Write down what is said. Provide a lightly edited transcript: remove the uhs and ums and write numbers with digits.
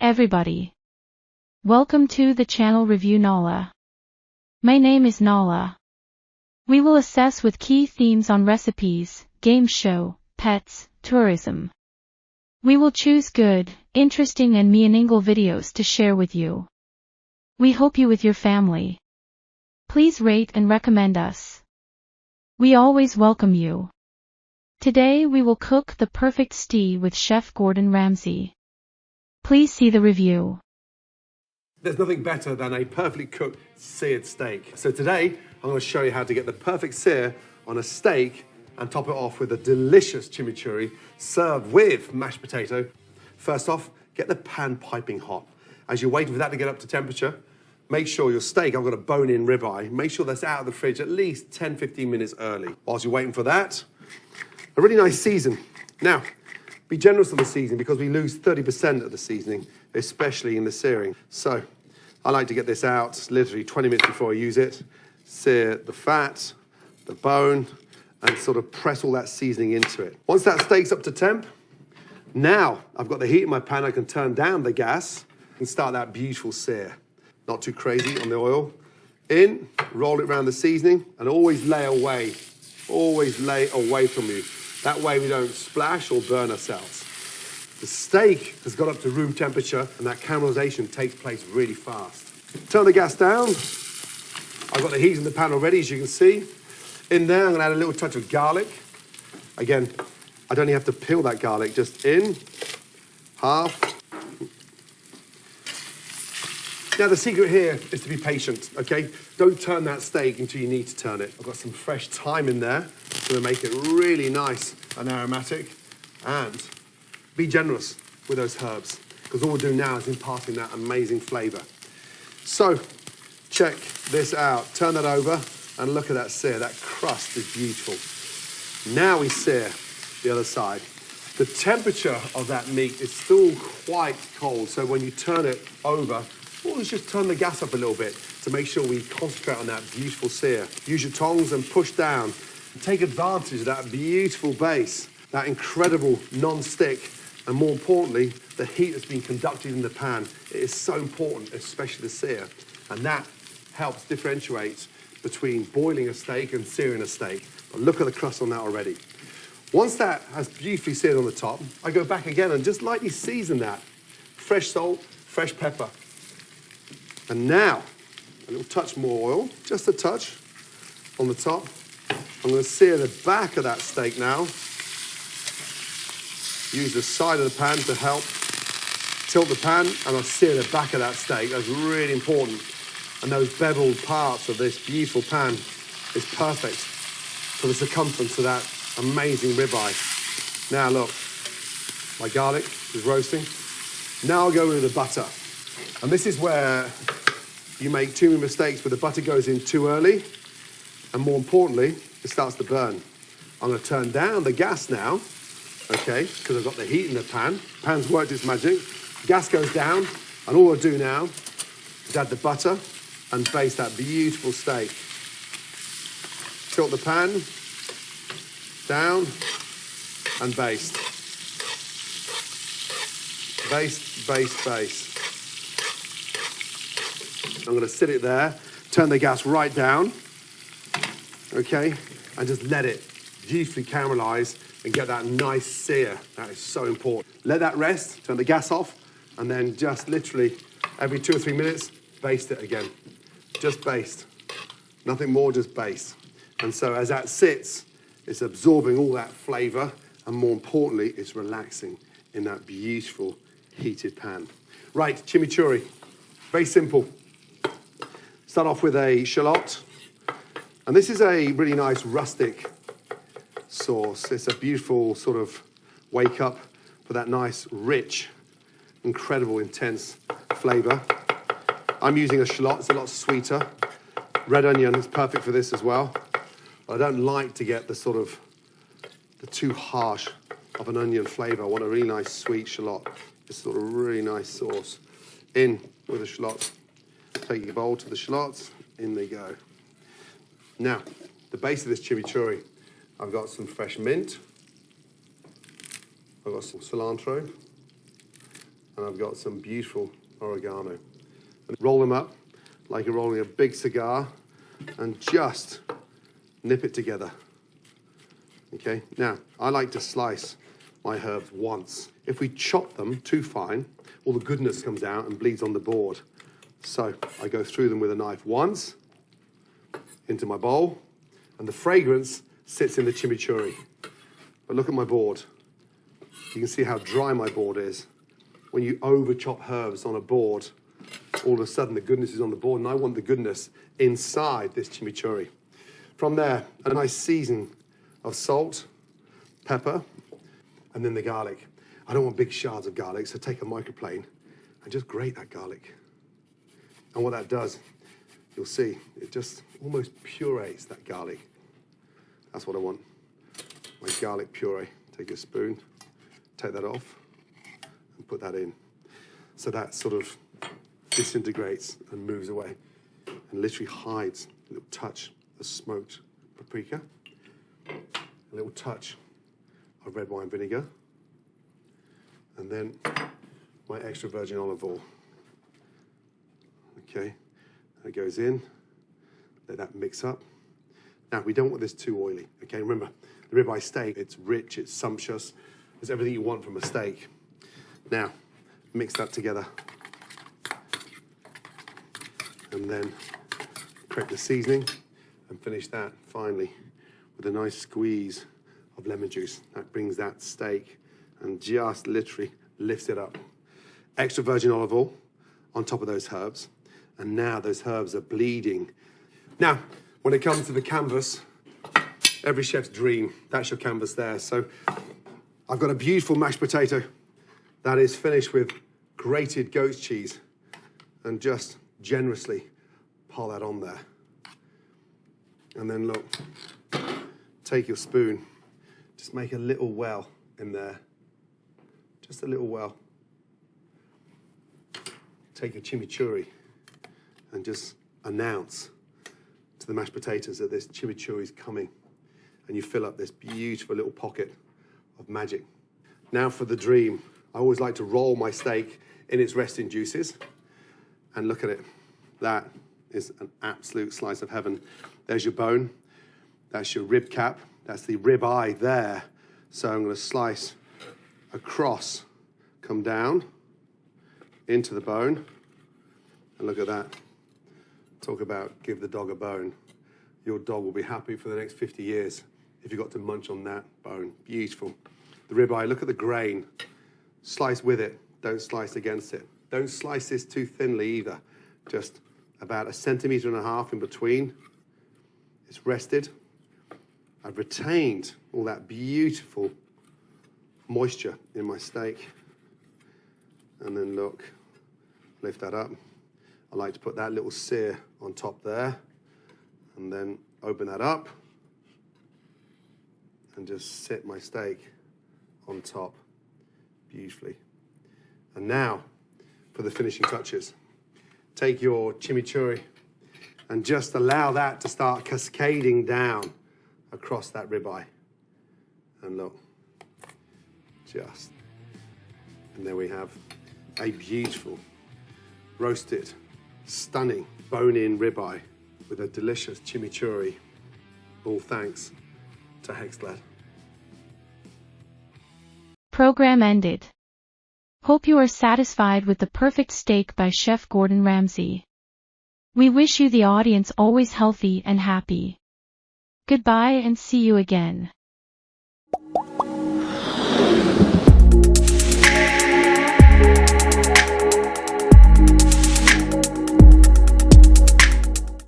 everybody. Welcome to the channel Review Nala. My name is Nala. We will assess with key themes on recipes, game show, pets, tourism. We will choose good, interesting and meaningful videos to share with you. We hope you with your family. Please rate and recommend us. We always welcome you. Today we will cook the perfect stew with Chef Gordon Ramsay. Please see the review. There's nothing better than a perfectly cooked seared steak. So today, I'm going to show you how to get the perfect sear on a steak and top it off with a delicious chimichurri served with mashed potato. First off, get the pan piping hot. As you're waiting for that to get up to temperature, make sure your steak, I've got a bone-in ribeye, make sure that's out of the fridge at least 10-15 minutes early. Whilst you're waiting for that, a really nice season. Now, be generous with the seasoning because we lose 30% of the seasoning, especially in the searing. So I like to get this out literally 20 minutes before I use it, sear the fat, the bone, and sort of press all that seasoning into it. Once that steak's up to temp, now I've got the heat in my pan, I can turn down the gas and start that beautiful sear. Not too crazy on the oil. In, roll it around the seasoning, and always lay away. Always lay away from you. That way we don't splash or burn ourselves. The steak has got up to room temperature and that caramelization takes place really fast. Turn the gas down. I've got the heat in the pan already, as you can see. In there, I'm gonna add a little touch of garlic. Again, I don't even have to peel that garlic, just in, half. Now the secret here is to be patient, okay? Don't turn that steak until you need to turn it. I've got some fresh thyme in there. It's gonna make it really nice and aromatic. And be generous with those herbs, because all we're doing now is imparting that amazing flavor. So, check this out. Turn that over and look at that sear. That crust is beautiful. Now we sear the other side. The temperature of that meat is still quite cold, so when you turn it over, always just turn the gas up a little bit to make sure we concentrate on that beautiful sear. Use your tongs and push down. And take advantage of that beautiful base, that incredible non-stick, and more importantly, the heat that's been conducted in the pan. It is so important, especially the sear. And that helps differentiate between boiling a steak and searing a steak. But look at the crust on that already. Once that has beautifully seared on the top, I go back again and just lightly season that. Fresh salt, fresh pepper. And now, a little touch more oil, just a touch on the top. I'm going to sear the back of that steak now. Use the side of the pan to help tilt the pan, and I'll sear the back of that steak. That's really important. And those beveled parts of this beautiful pan is perfect for the circumference of that amazing ribeye. Now look, my garlic is roasting. Now I'll go with the butter. And this is where you make too many mistakes, where the butter goes in too early, and more importantly, it starts to burn. I'm going to turn down the gas now, okay, because I've got the heat in the pan. Pan's worked its magic. Gas goes down, and all I do now is add the butter and baste that beautiful steak. Tilt the pan down and baste. Baste, baste, baste. I'm going to sit it there, turn the gas right down, okay, and just let it beautifully caramelize and get that nice sear. That is so important. Let that rest, turn the gas off, and then just literally every 2 or 3 minutes, baste it again. Just baste. Nothing more, just baste. And so as that sits, it's absorbing all that flavor, and more importantly, it's relaxing in that beautiful heated pan. Right, chimichurri. Very simple. Start off with a shallot. And this is a really nice rustic sauce. It's a beautiful sort of wake up for that nice, rich, incredible, intense flavor. I'm using a shallot, it's a lot sweeter. Red onion is perfect for this as well. But I don't like to get the sort of, the too harsh of an onion flavor. I want a really nice sweet shallot. It's sort of really nice sauce. In with the shallot. Take your bowl to the shallots, in they go. Now, the base of this chimichurri, I've got some fresh mint, I've got some cilantro, and I've got some beautiful oregano. And roll them up like you're rolling a big cigar and just nip it together. Okay, now I like to slice my herbs once. If we chop them too fine, all the goodness comes out and bleeds on the board. So I go through them with a knife once into my bowl, and the fragrance sits in the chimichurri. But look at my board. You can see how dry my board is. When you over chop herbs on a board, all of a sudden the goodness is on the board, and I want the goodness inside this chimichurri. From there, a nice season of salt, pepper, and then the garlic. I don't want big shards of garlic, so take a microplane and just grate that garlic. And what that does, you'll see, it just almost purees that garlic. That's what I want, my garlic puree. Take a spoon, take that off, and put that in. So that sort of disintegrates and moves away and literally hides a little touch of smoked paprika, a little touch of red wine vinegar, and then my extra virgin olive oil. Okay, that goes in, let that mix up. Now, we don't want this too oily, okay? Remember, the ribeye steak, it's rich, it's sumptuous, it's everything you want from a steak. Now, mix that together. And then correct the seasoning and finish that finally with a nice squeeze of lemon juice. That brings that steak and just literally lifts it up. Extra virgin olive oil on top of those herbs. And now those herbs are bleeding. Now, when it comes to the canvas, every chef's dream, that's your canvas there. So I've got a beautiful mashed potato that is finished with grated goat's cheese, and just generously pile that on there. And then look, take your spoon, just make a little well in there, just a little well. Take a chimichurri and just announce to the mashed potatoes that this chimichurri is coming, and you fill up this beautiful little pocket of magic. Now for the dream. I always like to roll my steak in its resting juices, and look at it. That is an absolute slice of heaven. There's your bone, that's your rib cap, that's the rib eye there. So I'm going to slice across, come down into the bone, and look at that. Talk about give the dog a bone. Your dog will be happy for the next 50 years if you got to munch on that bone. Beautiful. The ribeye, look at the grain. Slice with it, don't slice against it. Don't slice this too thinly either. Just about 1.5 centimeters in between. It's rested. I've retained all that beautiful moisture in my steak. And then look, lift that up. I like to put that little sear on top there, and then open that up and just sit my steak on top beautifully. And now for the finishing touches. Take your chimichurri and just allow that to start cascading down across that ribeye. And look, just, and there we have a beautiful roasted, stunning bone-in ribeye with a delicious chimichurri, all thanks to HexClad. Program ended. Hope you are satisfied with the perfect steak by Chef Gordon Ramsay. We wish you, the audience, always healthy and happy. Goodbye and see you again.